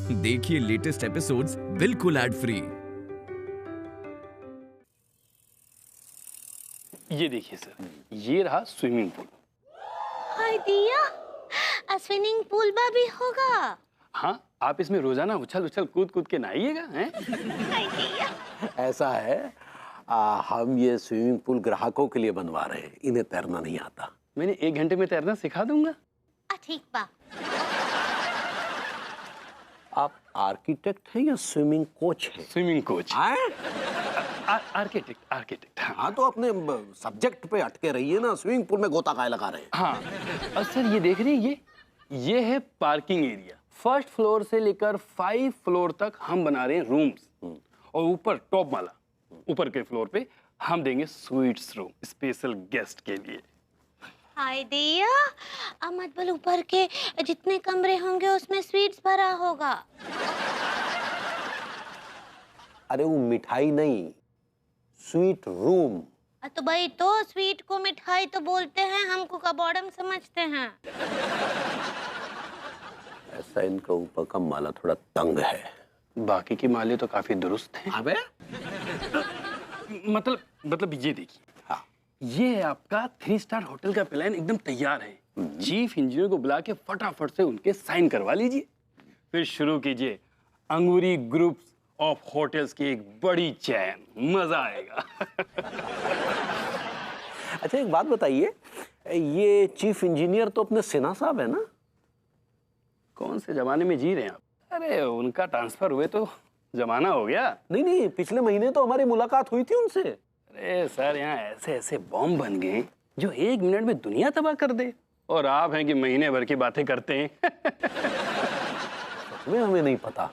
देखिए latest episodes बिल्कुल ad free. ये देखिए सर, ये रहा स्विमिंग पूल। हाय दिया, स्विमिंग पूल भी होगा। हाँ, आप इसमें रोजाना उछल उछल कूद कूद के नहाइएगा हैं? हाय दिया, ऐसा है, हम ये स्विमिंग पूल ग्राहकों के लिए बनवा रहे हैं, इन्हें तैरना नहीं आता। मैंने 1 घंटे में तैरना सिखा दूंगा। ठीक बा। आप आर्किटेक्ट हैं या स्विमिंग कोच हैं? Swimming coach. हैं? आर्किटेक्ट। हाँ, तो अपने सब्जेक्ट पे अटके रहिए ना, स्विमिंग पूल में गोता काहे लगा रहे हैं? हाँ, और सर ये देख रहे हैं, ये है पार्किंग एरिया। फर्स्ट फ्लोर से लेकर 5 फ्लोर तक हम बना रहे हैं रूम्स, और ऊपर टॉप वाला ऊपर के फ्लोर पे हम देंगे स्वीट्स रूम स्पेशल गेस्ट के लिए। हाय दिया, मतलब ऊपर के जितने कमरे होंगे उसमें स्वीट्स भरा होगा। अरे वो मिठाई नहीं, स्वीट रूम। तो भाई, तो स्वीट को मिठाई तो बोलते हैं, हमको कबॉर्डम समझते हैं। ऐसा इनका ऊपर का माला थोड़ा तंग है। बाकी की माले तो काफी दुरुस्त हैं। अबे मतलब ये देखिए, हाँ, ये है आपका 3 स्टार होटल का प्लान, एकदम तैयार है। चीफ इंजीनियर को बुला के फटाफट से उनके साइन करवा लीजिए, फिर शुरू कीजिए अंगूरी ग्रुप ऑफ होटल्स की एक बड़ी चैन। मजा आएगा। अच्छा एक बात बताइए, ये चीफ इंजीनियर तो अपने सिन्हा साहब है ना? कौन से जमाने में जी रहे हैं आप? अरे उनका ट्रांसफर हुए तो जमाना हो गया। नहीं, पिछले महीने तो हमारी मुलाकात हुई थी उनसे। अरे सर, यहाँ ऐसे ऐसे बॉम्ब बन गए जो 1 मिनट में दुनिया तबाह कर दे, और आप हैं कि महीने भर की बातें करते हैं। तुम्हें हमें नहीं पता।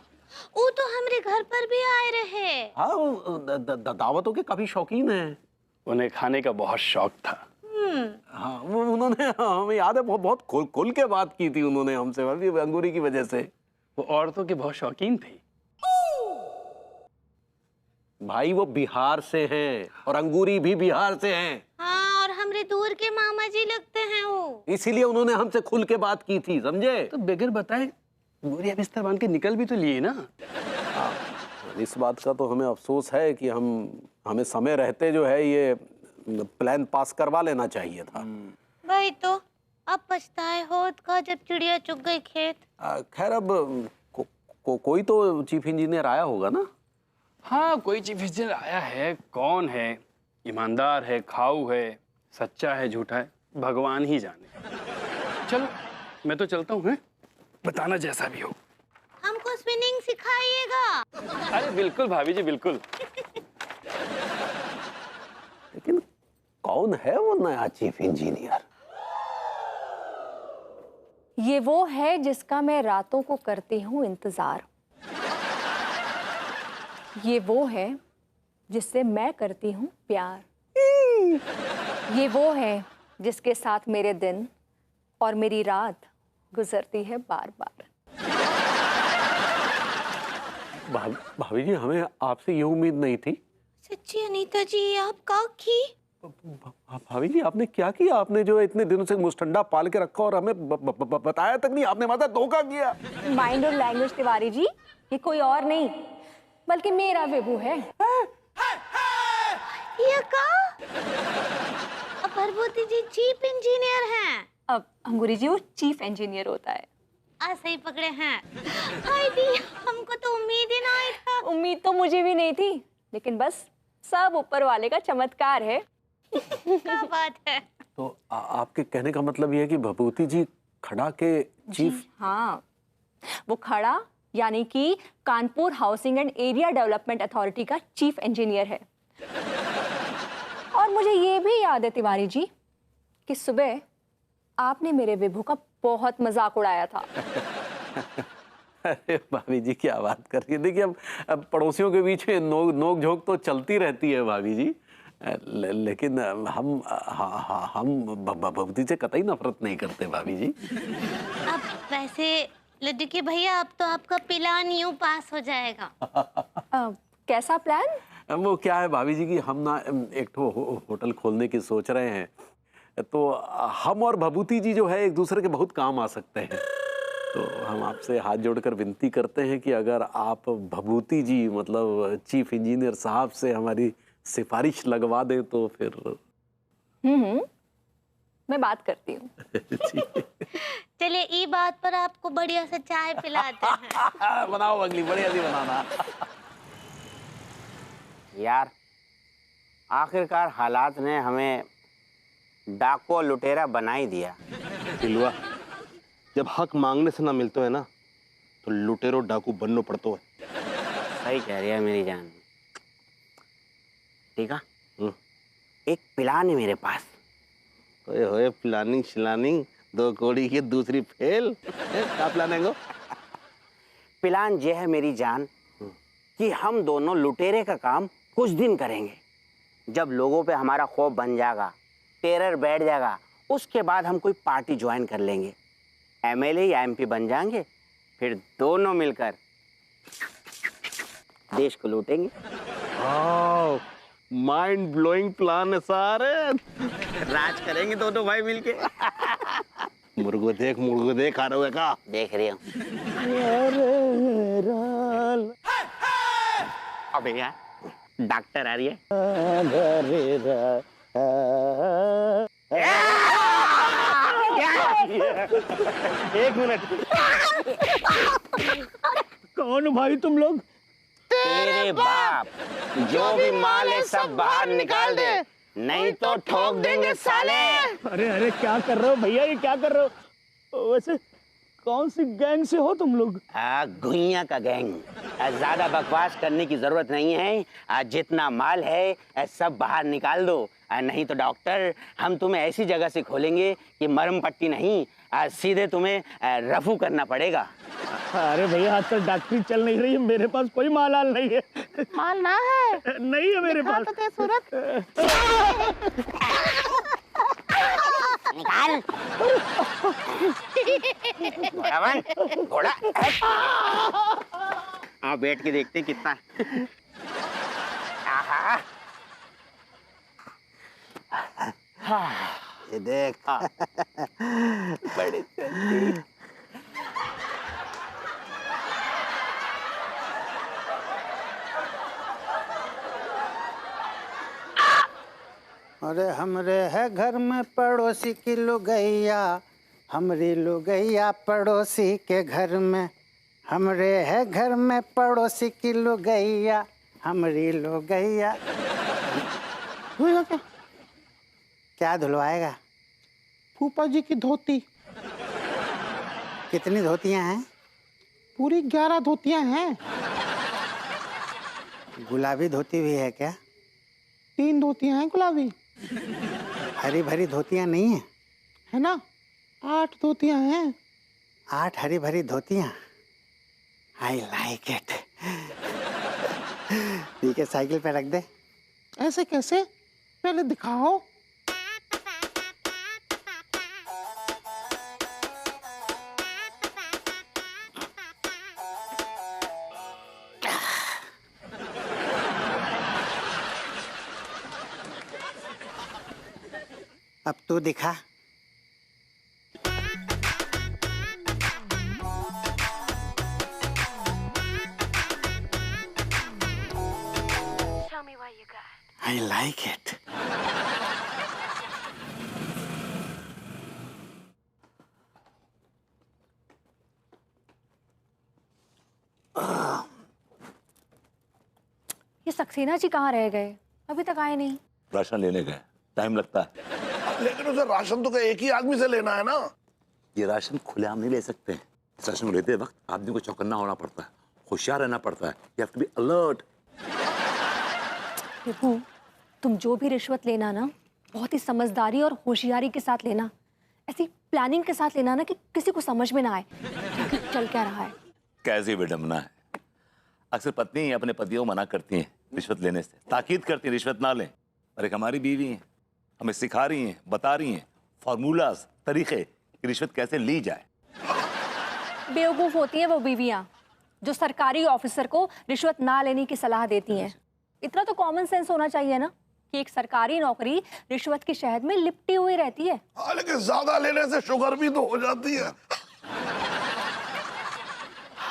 वो तो हमारे घर पर भी आए रहे। हाँ, वो दावतों के काफी शौकीन हैं। उन्हें खाने का बहुत शौक था। हाँ, वो उन्होंने, हमें याद है, बहुत खुल के बात की थी उन्होंने हमसे, अभी अंगूरी की वजह से। वो औरतों के बहुत शौकीन थे। भाई वो बिहार से हैं और अंगूरी भी बिहार से हैं। हाँ, और हमरे दूर के मामा जी लगते हैं वो। इसीलिए उन्होंने हमसे खुल के बात की थी, समझे? तो बगैर बताए बोरिया बिस्तर बांध के निकल भी तो लिए ना। इस बात का तो हमें अफसोस है कि हमें समय रहते जो है ये प्लान पास करवा लेना चाहिए था। भाई, तो अब पछताए होत का जब चिड़िया चुग गई खेत। खैर, अब कोई तो चीफ इंजीनियर आया होगा ना? हाँ, कोई चीफ इंजीनियर आया है। कौन है? ईमानदार है, खाऊ है, सच्चा है, झूठा है, भगवान ही जाने। चलो मैं तो चलता हूँ, बताना जैसा भी हो। हमको स्विमिंग सिखाइएगा। अरे बिल्कुल भाभी जी, बिल्कुल। लेकिन कौन है वो नया चीफ इंजीनियर? ये वो है जिसका मैं रातों को करती हूँ इंतजार। ये वो है जिससे मैं करती हूँ प्यार। ये वो है जिसके साथ मेरे दिन और मेरी रात गुजरती है बार बार। भाभी जी, हमें आपसे ये उम्मीद नहीं थी। सच्ची अनीता जी, आप का की? भाभी जी, आपने क्या किया? आपने जो इतने दिनों से मुस्टंडा पाल के रखा और हमें बताया तक नहीं, आपने माता धोखा किया। माइंड और लैंग्वेज तिवारी जी, ये कोई और नहीं बल्कि मेरा विभू है। ये का? प्रभुति जी चीफ इंजीनियर हैं। अब अंगूरी जी वो चीफ इंजीनियर होता है। सही पकड़े हैं। हाय दी, हमको तो उम्मीद ही नहीं था। उम्मीद तो मुझे भी नहीं थी, लेकिन बस सब ऊपर वाले का चमत्कार है। क्या बात है। तो आपके कहने का मतलब ये है कि भभूति जी खड़ा के चीफ? हाँ, वो खड़ा यानी कि Kanpur housing and area development authority का चीफ इंजीनियर है। और मुझे ये भी याद है तिवारी जी कि सुबह आपने मेरे विभू का बहुत मजाक उड़ाया था। अरे भाभी जी, क्या बात कर रही है? देखिए, अब पड़ोसियों के बीच में नोक झोंक तो चलती रहती है भाभी जी, लेकिन हम भभूति से कतई नफरत नहीं करते भाभी जी। अब वैसे लड्डू के भैया, अब तो आपका प्लान यूं पास हो जाएगा। कैसा प्लान? वो क्या है भाभी जी कि हम ना एक तो होटल खोलने की सोच रहे हैं, तो हम और भभूति जी जो है एक दूसरे के बहुत काम आ सकते हैं। तो हम आपसे हाथ जोड़कर विनती करते हैं कि अगर आप भभूति जी मतलब चीफ इंजीनियर साहब से हमारी सिफारिश लगवा दें तो फिर। मैं बात करती हूँ। चलिए ई बात पर आपको बढ़िया से चाय पिलाते हैं। बनाओ अगली, बढ़िया सी बनाना। यार आखिरकार हालात ने हमें डाकू और लुटेरा बना ही दिया। टिलुआ, जब हक मांगने से ना मिलते है ना तो लुटेरो डाकू बनना पड़ता है। सही कह रही है मेरी जान। ठीक है, एक प्लान है मेरे पास। ओए होए, प्लानिंग शिलानिंग, 2 कौड़ी की दूसरी फेल। क्या प्लान है गो? प्लान ये है मेरी जान कि हम दोनों लुटेरे का काम कुछ दिन करेंगे। जब लोगों पे हमारा खौफ बन जाएगा, टेरर बैठ जाएगा, उसके बाद हम कोई पार्टी ज्वाइन कर लेंगे, एमएलए या एमपी बन जाएंगे, फिर दोनों मिलकर देश को लूटेंगे। माइंड ब्लोइंग प्लान है सारे। राज करेंगे दोनों भाई मिलके। मुर्गो देख आ रहा है का? देख रही हूँ। अबे यार, डॉक्टर आ रही है। एक मिनट। कौन भाई तुम लोग? तेरे बाप। जो भी माल है सब बाहर निकाल दे, नहीं तो ठोक देंगे साले। अरे अरे क्या कर रहे हो भैया, ये क्या कर रहे हो? वैसे कौन सी गैंग से हो तुम लोग? घुइया का गैंग। ज्यादा बकवास करने की जरूरत नहीं है। जितना माल है सब बाहर निकाल दो, नहीं तो डॉक्टर हम तुम्हें ऐसी जगह से खोलेंगे कि मरम पट्टी नहीं, सीधे तुम्हें रफू करना पड़ेगा। अरे भैया आजकल डॉक्टरी चल नहीं रही है, मेरे पास कोई माल नहीं है। माल ना है? नहीं है मेरे पास। तो सूरत निकाल। घोड़ा हाँ, बैठ के देखते कितना। ये देख। बड़े अरे हमरे है घर में पड़ोसी की लुगैया, हमरी लुगैया पड़ोसी के घर में। हमरे है घर में पड़ोसी की लुगैया, हमरी लुगैया। क्या धुलवाएगा? फूफा जी की धोती। कितनी धोतियां हैं? पूरी 11 धोतियां हैं। गुलाबी धोती भी है क्या? 3 धोतियां हैं गुलाबी। हरी भरी धोतियां नहीं है? है ना, 8 धोतियां हैं। 8 हरी भरी धोतियां। I like it. ठीक है, साइकिल पे रख दे। ऐसे कैसे? पहले दिखाओ। अब तू दिखा। I like it. ये सक्सेना जी कहाँ रह गए? अभी तक आए नहीं। राशन लेने गए, टाइम लगता है। लेकिन उसे राशन तो एक ही आदमी से लेना है ना। ये राशन खुलेआम नहीं ले सकते हैं। इस राशन को लेते वक्त आदमी को चौकन्ना होना पड़ता है, होशियार रहना पड़ता है। You have to be alert। विभू, तुम जो भी रिश्वत लेना ना, बहुत ही समझदारी और होशियारी के साथ लेना। ऐसी प्लानिंग के साथ लेना ना कि किसी को समझ में ना आए कि चल क्या रहा है। कैसी विडम्बना है। अक्सर पत्नी अपने पतियों को मना करती हैं रिश्वत लेने से, ताकीद करती हैं रिश्वत ना लें। और एक हमारी बीवी है, हमें सिखा रही हैं, बता रही हैं फॉर्मूलाज, तरीके कि रिश्वत कैसे ली जाए। बेवकूफ़ होती हैं वो बीवियाँ जो सरकारी ऑफिसर को रिश्वत ना लेने की सलाह देती हैं। इतना तो कॉमन सेंस होना चाहिए ना कि एक सरकारी नौकरी रिश्वत की शहद में लिपटी हुई रहती है। लेकिन ज्यादा लेने से शुगर भी तो हो जाती है।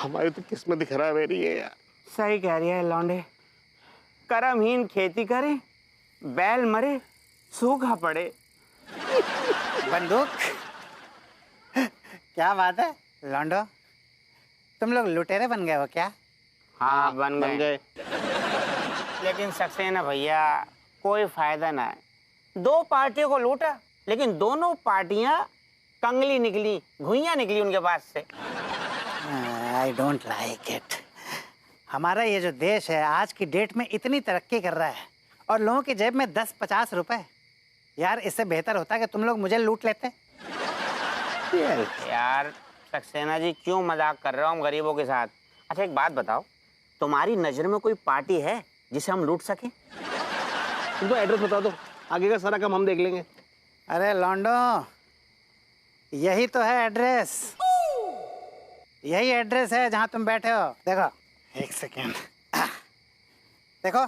हमारी तो किस्मत ही खराब है रही है यार। सही कह रही है लौंडे, कर्महीन खेती करे, बैल मरे, सूखा पड़े। बंदूक। क्या बात है लौंडो, तुम लोग लुटेरे बन गए हो क्या? हाँ बन गए। लेकिन सक्सेना भैया कोई फायदा ना है। दो पार्टियों को लूटा लेकिन दोनों पार्टियां कंगली निकली, घुइयां निकली उनके पास से। I don't like it. हमारा ये जो देश है आज की डेट में इतनी तरक्की कर रहा है और लोगों की जेब में 10-50 रुपए। यार इससे बेहतर होता कि तुम लोग मुझे लूट लेते। यार सक्सेना जी क्यों मजाक कर रहे हो हम गरीबों के साथ? अच्छा एक बात बताओ, तुम्हारी नजर में कोई पार्टी है जिसे हम लूट सके? तुम तो एड्रेस बता दो, आगे का सारा काम हम देख लेंगे। अरे लौंडो, यही तो है एड्रेस। यही एड्रेस है जहां तुम बैठे हो। देखो एक सेकेंड, देखो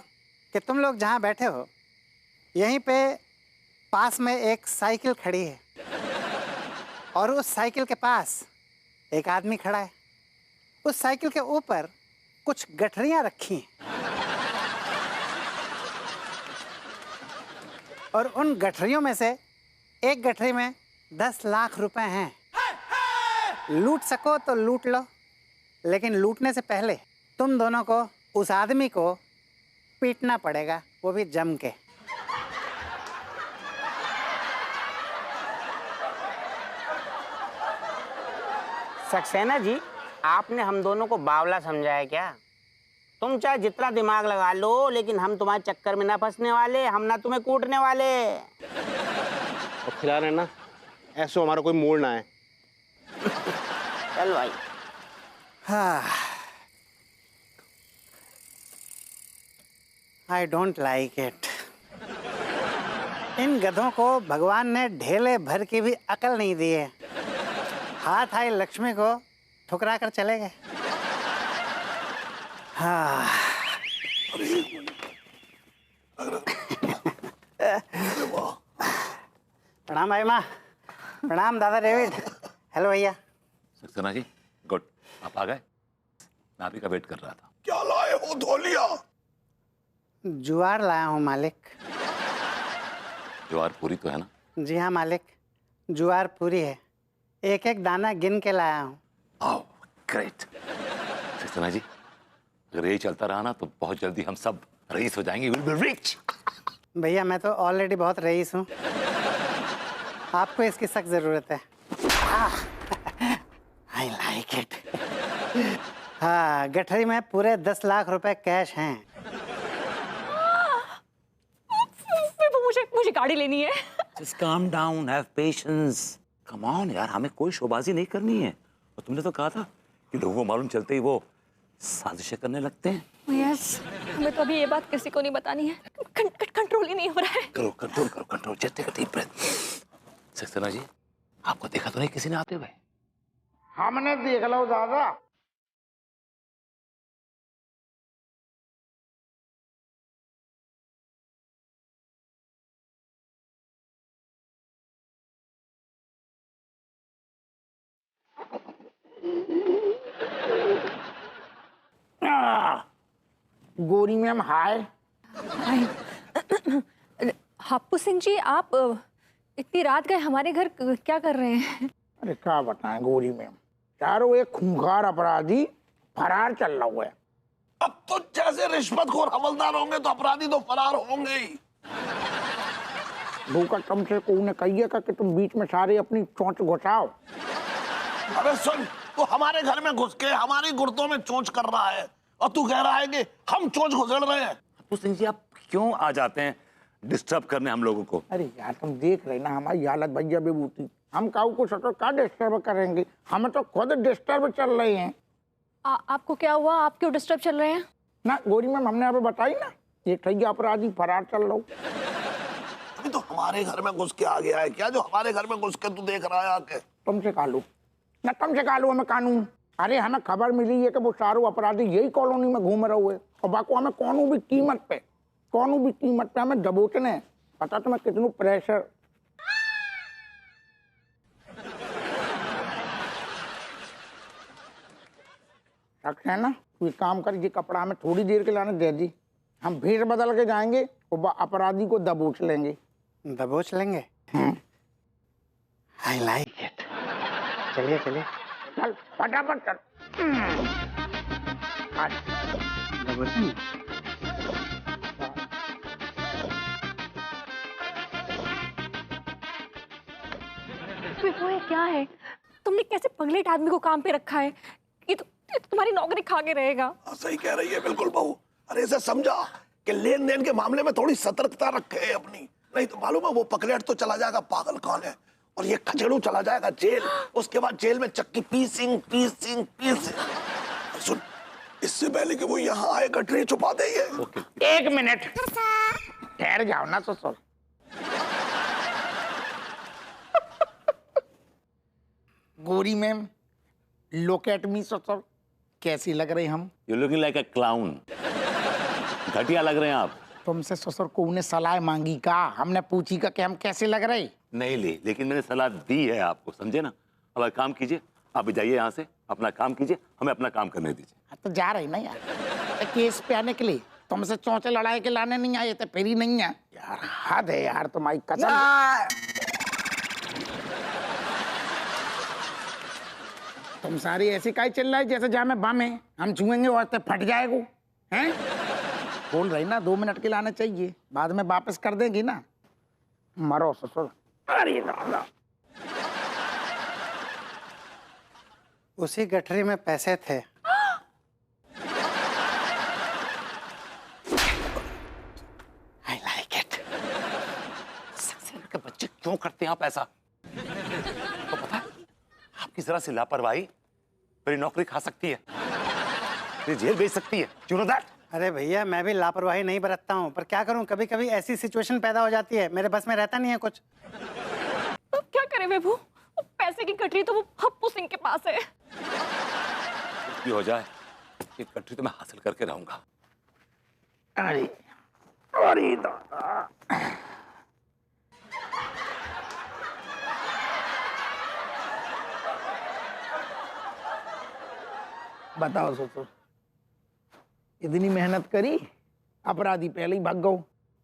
कि तुम लोग जहां बैठे हो यहीं पे पास में एक साइकिल खड़ी है और उस साइकिल के पास एक आदमी खड़ा है। उस साइकिल के ऊपर कुछ गठरियां रखी हैं और उन गठरियों में से एक गठरी में 10 लाख रुपए हैं। लूट सको तो लूट लो, लेकिन लूटने से पहले तुम दोनों को उस आदमी को पीटना पड़ेगा, वो भी जम के। सक्सेना जी आपने हम दोनों को बावला समझा है क्या? तुम चाहे जितना दिमाग लगा लो लेकिन हम तुम्हारे चक्कर में ना फंसने वाले, हम ना तुम्हें कूटने वाले। और खिला रहे ना, ऐसे हमारा कोई मोड़ ना है। चल भाई। हाँ, आई डोंट लाइक इट। इन गधों को भगवान ने ढेले भर की भी अकल नहीं दी है। हाथ आई लक्ष्मी को ठुकरा कर चले गए। हाँ। प्रणाम भाई माँ। प्रणाम दादा डेविड। हेलो भैया। सक्सेना जी गुड, आप आ गए। मैं आप ही का वेट कर रहा था। क्या लाए हो धोलिया? जुआर लाया हूँ मालिक। ज्वार पूरी तो है ना? जी हाँ मालिक, जुआर पूरी है। एक एक दाना गिन के लाया हूँ। Oh great. सक्सेना जी अगर यही चलता रहा ना तो बहुत जल्दी हम सब रईस हो जाएंगे। Will be rich. भैया मैं तो ऑलरेडी बहुत रईस हूँ, आपको इसकी सख्त जरूरत है। I like it. हाँ, गठरी में पूरे 10 लाख रुपए कैश हैं। मुझे गाड़ी लेनी है। Just calm down, have patience. Come on यार, हमें कोई शोबाजी नहीं करनी है। और तुमने तो कहा था कि लोगों को मालूम चलते ही वो साजिशें करने लगते हैं। यस, हमें तो अभी ये बात किसी को नहीं बतानी है। कंट्रोल ही नहीं हो रहा है। करो कंट्रोल करो control. Just take a deep breath. Saxena ji आपको देखा तो नहीं किसी ने आते हुए? हमने देख लो दादा। गोरी मैम हाय। हाप्पू सिंह जी, आप इतनी रात गए हमारे घर, क्या कर रहे हैं? अरे क्या बताएं गोरी मैम, चारों एक खूंखार अपराधी फरार चल रहा हुआ है। अब तो जैसे रिश्वतखोर हवलदार होंगे तो अपराधी तो फरार होंगे ही। धोखा कम से को उन्हें कहिएगा कि तुम बीच में सारे अपनी चोंच घुसाओ। अरे सुन, तो हमारे घर में घुस के हमारी गुर्दों में चोंच कर रहा है और तू कह रहा है कि हम चोंच घुसड़ रहे हैं। हाप्पू सिंह जी आप क्यों आ जाते हैं डिस्टर्ब करने हम लोगों को? अरे यार तुम देख रहे ना हमारी हालत भैया बेबूती। हम काऊ को सटो का डिस्टर्ब करेंगे, हम तो खुद डिस्टर्ब चल रहे हैं। आपको क्या हुआ? आप क्यों डिस्टर्ब चल रहे हैं? ना गोरी मैम हमने अभी बताई ना, एक ठैया अपराधी फरार चल रहा। अभी तो हमारे घर में घुस के आ गया है क्या? जो हमारे घर में घुस के तू देख रहा है आके? तुमसे कालू ना, तुमसे कालू हमें कानून। अरे हमें खबर मिली है कि वो सारों अपराधी यही कॉलोनी में घूम रहे हुए और बाको हमें कौनू भी कीमत पे हमें दबोचने। पता तुम्हें कितनू प्रेशर। रखे ना, तू एक काम कर, ये कपड़ा हमें थोड़ी देर के लाने दे दी, हम भेष बदल के जाएंगे और अपराधी को दबोच लेंगे। दबोच लेंगे? I like it. चलिए चलिए, चल फटाफट चल। दबोचेंगे। वो ये क्या है? तुमने कैसे पगलेट आदमी को काम पे रखा है? ये तो तुम्हारी नौकरी खा के रहेगा। सही कह रही है बिल्कुल बहू। अरे इसे समझा कि लेन देन के मामले में थोड़ी सतर्कता रखे अपनी, नहीं तो मालूम है वो पकलेट तो चला जाएगा पागल कौन है, और ये खचेड़ू चला जाएगा जेल, उसके बाद जेल में चक्की पीसिंग पीसिंग पीसिंग। सुन, इससे पहले कि वो यहाँ आए गठरी छुपा दे ये। एक मिनट ठहर जाओ ना ससुर। गोरी मैम, लुक एट मी ससुर, कैसी लग रही हम? You looking like a clown. घटिया लग रहे हैं आप। तुमसे ससुर को उन्हें सलाह मांगी का, हमने पूछी का कि हम कैसे लग रहे? नहीं ली, लेकिन मैंने सलाह दी है आपको, समझे ना। अब एक काम कीजिए, आप भी जाइए यहाँ से, अपना काम कीजिए, हमें अपना काम करने दीजिए। तो जा रही ना यार, केस पे आने के लिए तुमसे चौंचे लड़ाई के लाने नहीं आए थे, फिर ही नहीं है यार। हद है यार तुम्हारी कसम। तुम सारी ऐसी काई चिल्ला रही जैसे जामे बामे हम छुएंगे और ते फट जाएगो हैं? बोल रही ना 2 मिनट के लाने चाहिए, बाद में वापस कर देंगी ना। मरो ससुर। अरे दादा, उसी गठरी में पैसे थे। I like it। सक्सेना के बच्चे क्यों करते हैं आप ऐसा? तो पता है, आपकी जरा सी लापरवाही मेरी नौकरी खा सकती है, मेरी जेल भेज सकती है। You know that? अरे भैया, मैं भी लापरवाही नहीं बरतता हूँ, पर क्या करूँ, कभी कभी ऐसी सिचुएशन पैदा हो जाती है, मेरे बस में रहता नहीं है कुछ। तो क्या करे बेबू, वो पैसे की गठरी तो वो हप्पू सिंह के पास है। कुछ भी हो जाए, ये गठरी तो मैं हासिल करके रहूंगा। अरे अरे दादा, बताओ ससुर, इतनी मेहनत करी, अपराधी पहले ही भाग गओ।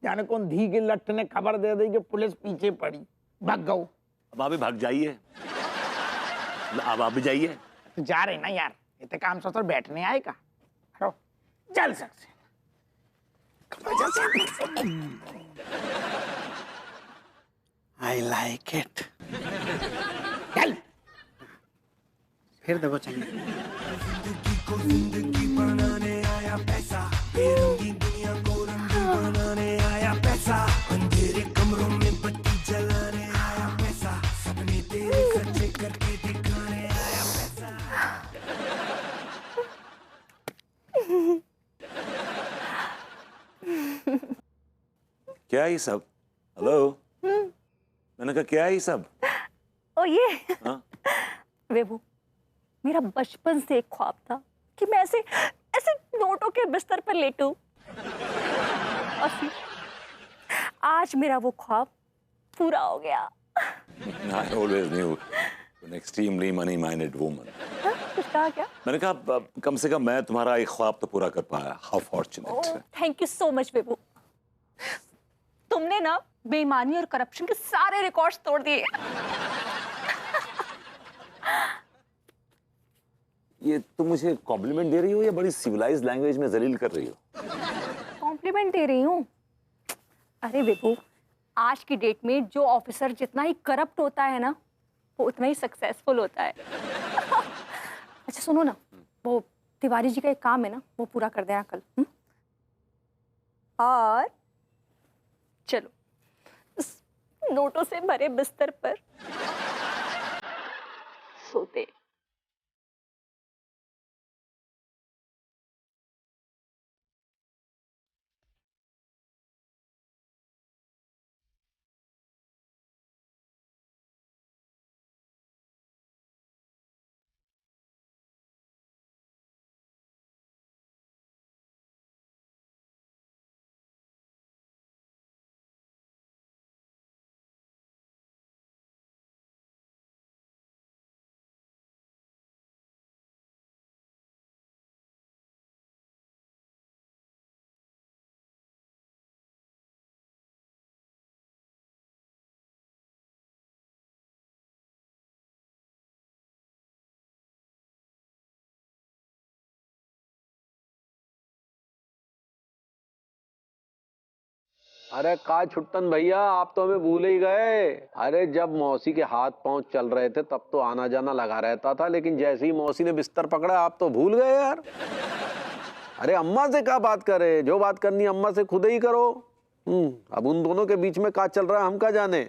जाने कौन धी के लट्ठ ने खबर दे दी कि पुलिस पीछे पड़ी, भाग गओ। अब आप भी भाग जाइए, अब आप भी जाइए। तो जा रहे ना यार, इतने काम ससुर बैठने आएगा। चलो चल सकते। I like it. चल फिर दबोचेंगे। क्या है ये सब? हेलो, मैंने कहा क्या है ये सब? ओ ये हाँ? बेबू, मेरा बचपन से एक ख्वाब था कि मैं ऐसे ऐसे नोटों के बिस्तर पर लेटूं। और फिर आज मेरा वो ख्वाब पूरा हो गया। I always knew an extremely money-minded woman। कुछ कहा क्या? मैंने कहा कम से कम मैं तुम्हारा एक ख्वाब तो पूरा कर पाया। How fortunate। Thank you so much बेबू, तुमने ना बेईमानी और करप्शन के सारे रिकॉर्ड्स तोड़ दिए। ये तुम मुझे कॉम्प्लीमेंट दे रही हो या बड़ी सिविलाइज्ड लैंग्वेज में जलील कर रही हो? कॉम्प्लीमेंट दे रही हूँ। अरे बेबू, आज की डेट में जो ऑफिसर जितना ही करप्ट होता है ना, वो उतना ही सक्सेसफुल होता है। अच्छा सुनो ना, वो तिवारी जी का एक काम है ना, वो पूरा कर देना कल। और चलो इस नोटों से भरे बिस्तर पर सोते। अरे का छुट्टन भैया, आप तो हमें भूल ही गए। अरे जब मौसी के हाथ पांव चल रहे थे तब तो आना जाना लगा रहता था, लेकिन जैसे ही मौसी ने बिस्तर पकड़ा आप तो भूल गए यार। अरे अम्मा से क्या बात करे, जो बात करनी अम्मा से खुद ही करो। अब उन दोनों के बीच में क्या चल रहा है हम क्या जाने।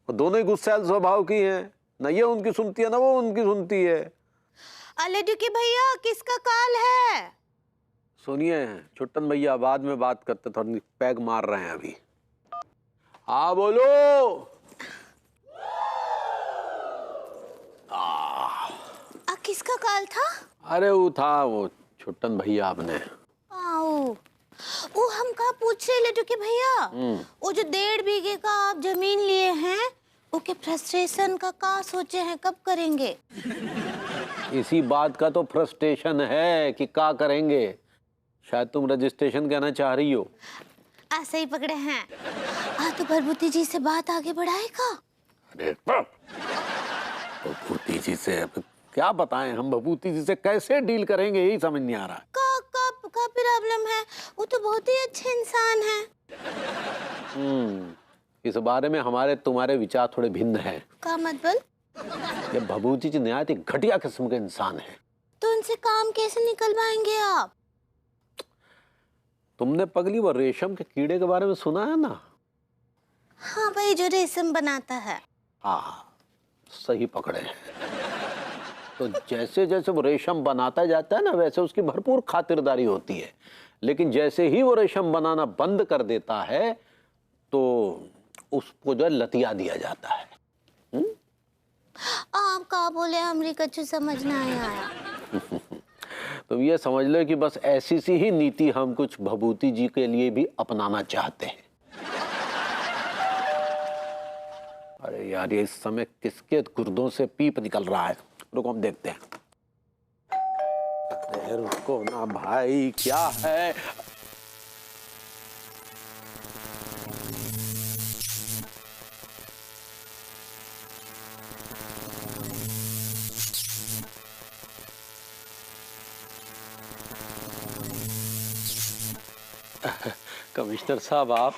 वो दोनों ही गुस्सैल स्वभाव की हैं, न ये उनकी सुनती है न वो उनकी सुनती है। अले डुकी भैया, किसका कॉल है? सुनिए छुट्टन भैया, बाद में बात करते, थोड़ी पैग मार रहे हैं अभी। हाँ बोलो। किसका कॉल था? अरे वो था वो छुट्टन भैया आपने। वो हम कहा पूछ रहे लड्डू के भैया, वो जो 1.5 बीघे का आप जमीन लिए हैं, ओके फ्रस्ट्रेशन का क्या सोचे हैं, कब करेंगे? इसी बात का तो फ्रस्ट्रेशन है कि क्या करेंगे। शायद तुम रजिस्ट्रेशन कहना चाह रही हो। ऐसे ही पकड़े हैं। तो भरभूति जी से बात आगे बढ़ाएगा? अरे भभूति जी से क्या बताएं, हम भभूति जी से कैसे डील करेंगे यही समझ नहीं आ रहा। का प्रॉब्लम है? वो तो बहुत ही अच्छे इंसान हैं। इस बारे में हमारे तुम्हारे विचार थोड़े भिन्न हैं। का मतलब? ये भभूति जी निहायत ही घटिया किस्म के इंसान हैं। तो उनसे काम कैसे निकलवाएंगे आप? तुमने पगली वो रेशम के कीड़े के बारे में सुना है ना? हाँ भाई, जो रेशम बनाता है। हाँ सही पकड़े। तो जैसे जैसे वो रेशम बनाता जाता है ना, वैसे उसकी भरपूर खातिरदारी होती है, लेकिन जैसे ही वो रेशम बनाना बंद कर देता है तो उसको जो लतिया दिया जाता है। आप क्या बोले, हमरी कुछ समझ नहीं आया। तो ये समझ लो कि बस ऐसी सी ही नीति हम कुछ भभूति जी के लिए भी अपनाना चाहते हैं। अरे यार, ये इस समय किसके गुर्दों से पीप निकल रहा है, रुको हम देखते हैं। रुको ना भाई, क्या है? कमिश्नर साहब, आप